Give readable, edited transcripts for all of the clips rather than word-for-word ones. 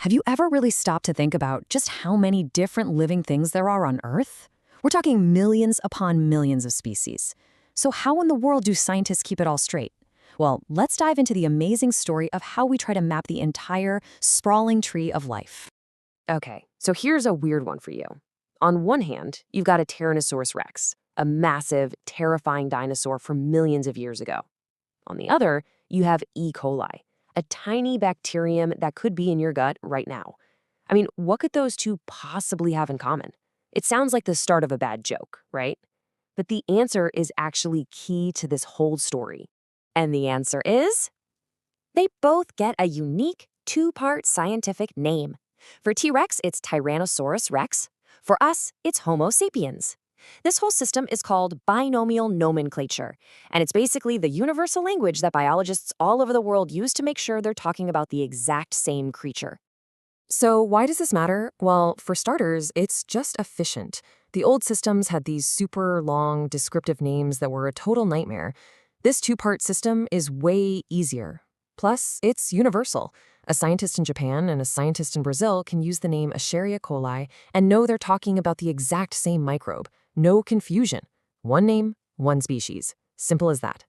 Have you ever really stopped to think about just how many different living things there are on Earth? We're talking millions upon millions of species. So how in the world do scientists keep it all straight? Well, let's dive into the amazing story of how we try to map the entire sprawling tree of life. Okay, so here's a weird one for you. On one hand, you've got a Tyrannosaurus rex, a massive, terrifying dinosaur from millions of years ago. On the other, you have E. coli, a tiny bacterium that could be in your gut right now. I mean, what could those two possibly have in common? It sounds like the start of a bad joke, right? But the answer is actually key to this whole story. And the answer is they both get a unique two-part scientific name. For T-Rex, it's Tyrannosaurus rex. For us, it's Homo sapiens. This whole system is called binomial nomenclature, and it's basically the universal language that biologists all over the world use to make sure they're talking about the exact same creature. So why does this matter? Well, for starters, it's just efficient. The old systems had these super long descriptive names that were a total nightmare. This two-part system is way easier. Plus, it's universal. A scientist in Japan and a scientist in Brazil can use the name Escherichia coli and know they're talking about the exact same microbe. No confusion. One name, one species. Simple as that.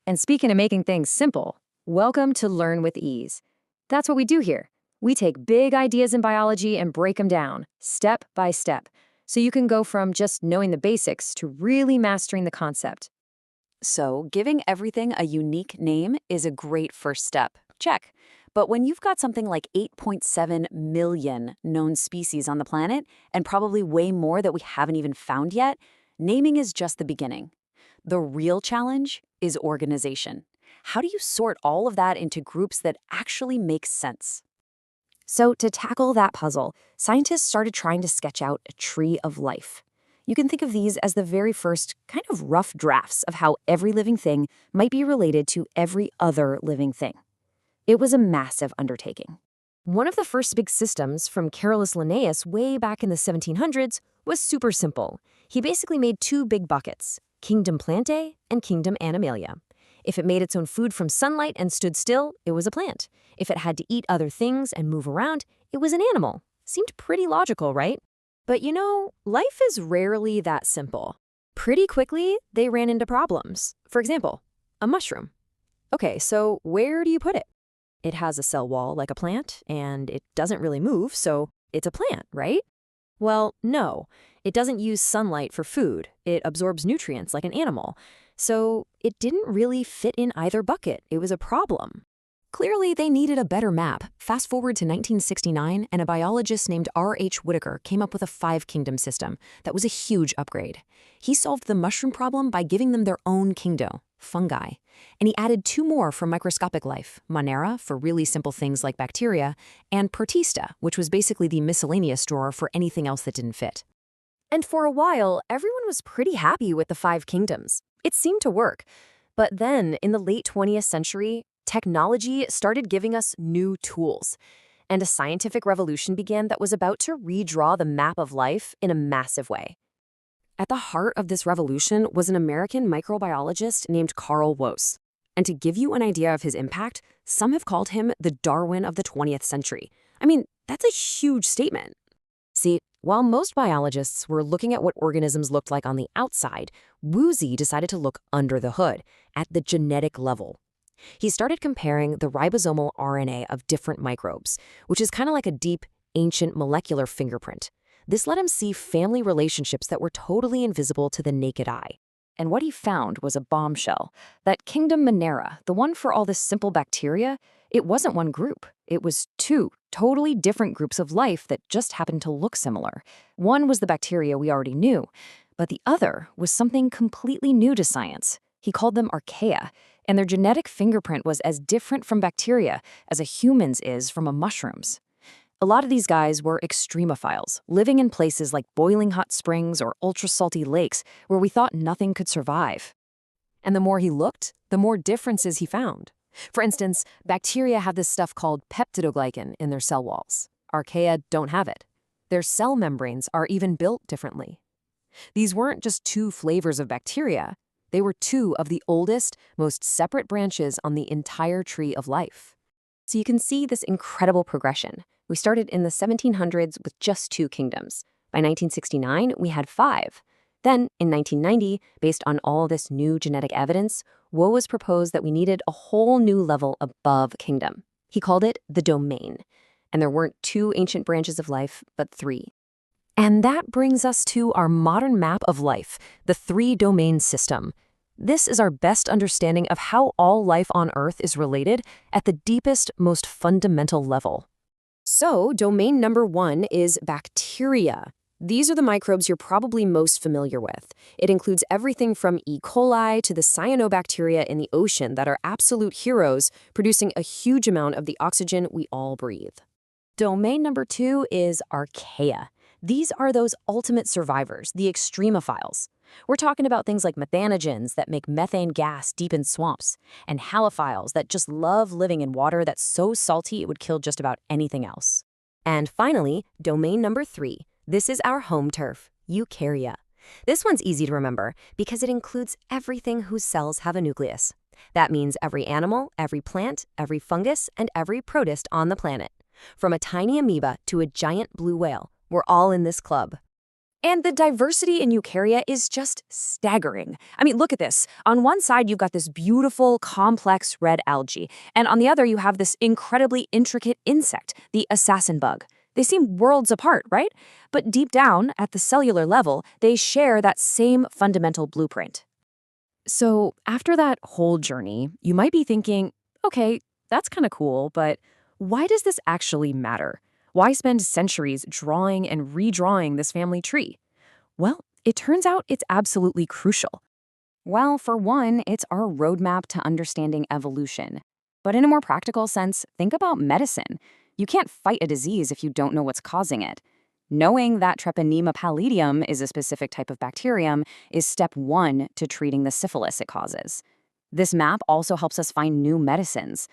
And speaking of making things simple, welcome to Learn with Ease. That's what we do here. We take big ideas in biology and break them down, step by step, so you can go from just knowing the basics to really mastering the concept. So, giving everything a unique name is a great first step. Check. But when you've got something like 8.7 million known species on the planet, and probably way more that we haven't even found yet, naming is just the beginning. The real challenge is organization. How do you sort all of that into groups that actually make sense? So to tackle that puzzle, scientists started trying to sketch out a tree of life. You can think of these as the very first kind of rough drafts of how every living thing might be related to every other living thing. It was a massive undertaking. One of the first big systems from Carolus Linnaeus way back in the 1700s was super simple. He basically made two big buckets, Kingdom Plantae and Kingdom Animalia. If it made its own food from sunlight and stood still, it was a plant. If it had to eat other things and move around, it was an animal. Seemed pretty logical, right? But you know, life is rarely that simple. Pretty quickly, they ran into problems. For example, a mushroom. Okay, so where do you put it? It has a cell wall like a plant, and it doesn't really move, so it's a plant, right? Well, no. It doesn't use sunlight for food. It absorbs nutrients like an animal. So it didn't really fit in either bucket. It was a problem. Clearly, they needed a better map. Fast forward to 1969, and a biologist named R.H. Whitaker came up with a five-kingdom system that was a huge upgrade. He solved the mushroom problem by giving them their own kingdom, fungi. And he added two more for microscopic life, Monera for really simple things like bacteria, and Protista, which was basically the miscellaneous drawer for anything else that didn't fit. And for a while, everyone was pretty happy with the five kingdoms. It seemed to work. But then, in the late 20th century, technology started giving us new tools, and a scientific revolution began that was about to redraw the map of life in a massive way. At the heart of this revolution was an American microbiologist named Carl Woese. And to give you an idea of his impact, some have called him the Darwin of the 20th century. I mean, that's a huge statement. See, while most biologists were looking at what organisms looked like on the outside, Woese decided to look under the hood, at the genetic level. He started comparing the ribosomal RNA of different microbes, which is kind of like a deep, ancient molecular fingerprint. This let him see family relationships that were totally invisible to the naked eye. And what he found was a bombshell. That Kingdom Monera, the one for all this simple bacteria, it wasn't one group. It was two totally different groups of life that just happened to look similar. One was the bacteria we already knew, but the other was something completely new to science. He called them archaea, and their genetic fingerprint was as different from bacteria as a human's is from a mushroom's. A lot of these guys were extremophiles, living in places like boiling hot springs or ultra-salty lakes where we thought nothing could survive. And the more he looked, the more differences he found. For instance, bacteria have this stuff called peptidoglycan in their cell walls. Archaea don't have it. Their cell membranes are even built differently. These weren't just two flavors of bacteria. They were two of the oldest, most separate branches on the entire tree of life. So you can see this incredible progression. We started in the 1700s with just 2 kingdoms. By 1969, we had 5. Then, in 1990, based on all this new genetic evidence, Woe proposed that we needed a whole new level above kingdom. He called it the domain. And there weren't 2 ancient branches of life, but 3. And that brings us to our modern map of life, the 3-domain system. This is our best understanding of how all life on Earth is related at the deepest, most fundamental level. So, domain number 1 is bacteria. These are the microbes you're probably most familiar with. It includes everything from E. coli to the cyanobacteria in the ocean that are absolute heroes, producing a huge amount of the oxygen we all breathe. Domain number 2 is archaea. These are those ultimate survivors, the extremophiles. We're talking about things like methanogens that make methane gas deep in swamps, and halophiles that just love living in water that's so salty it would kill just about anything else. And finally, domain number 3. This is our home turf, eukarya. This one's easy to remember because it includes everything whose cells have a nucleus. That means every animal, every plant, every fungus, and every protist on the planet. From a tiny amoeba to a giant blue whale, we're all in this club. And the diversity in eukarya is just staggering. I mean, look at this. On one side, you've got this beautiful, complex red algae, and on the other, you have this incredibly intricate insect, the assassin bug. They seem worlds apart, right? But deep down, at the cellular level, they share that same fundamental blueprint. So after that whole journey, you might be thinking, okay, that's kind of cool, but why does this actually matter? Why spend centuries drawing and redrawing this family tree? Well, it turns out it's absolutely crucial. Well, for one, it's our roadmap to understanding evolution. But in a more practical sense, think about medicine. You can't fight a disease if you don't know what's causing it. Knowing that Treponema pallidum is a specific type of bacterium is step 1 to treating the syphilis it causes. This map also helps us find new medicines.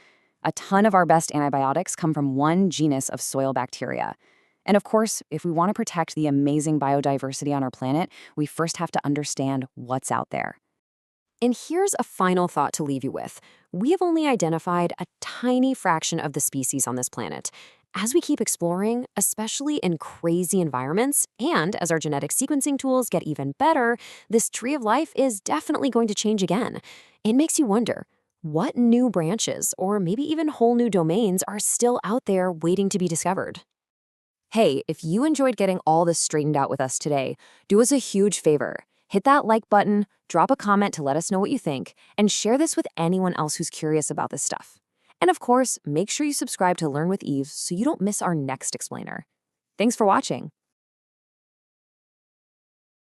A ton of our best antibiotics come from one genus of soil bacteria. And of course, if we want to protect the amazing biodiversity on our planet, we first have to understand what's out there. And here's a final thought to leave you with. We have only identified a tiny fraction of the species on this planet. As we keep exploring, especially in crazy environments, and as our genetic sequencing tools get even better, this tree of life is definitely going to change again. It makes you wonder, what new branches, or maybe even whole new domains, are still out there waiting to be discovered? Hey, if you enjoyed getting all this straightened out with us today, do us a huge favor. Hit that like button, drop a comment to let us know what you think, and share this with anyone else who's curious about this stuff. And of course, make sure you subscribe to Learn with Eve so you don't miss our next explainer. Thanks for watching.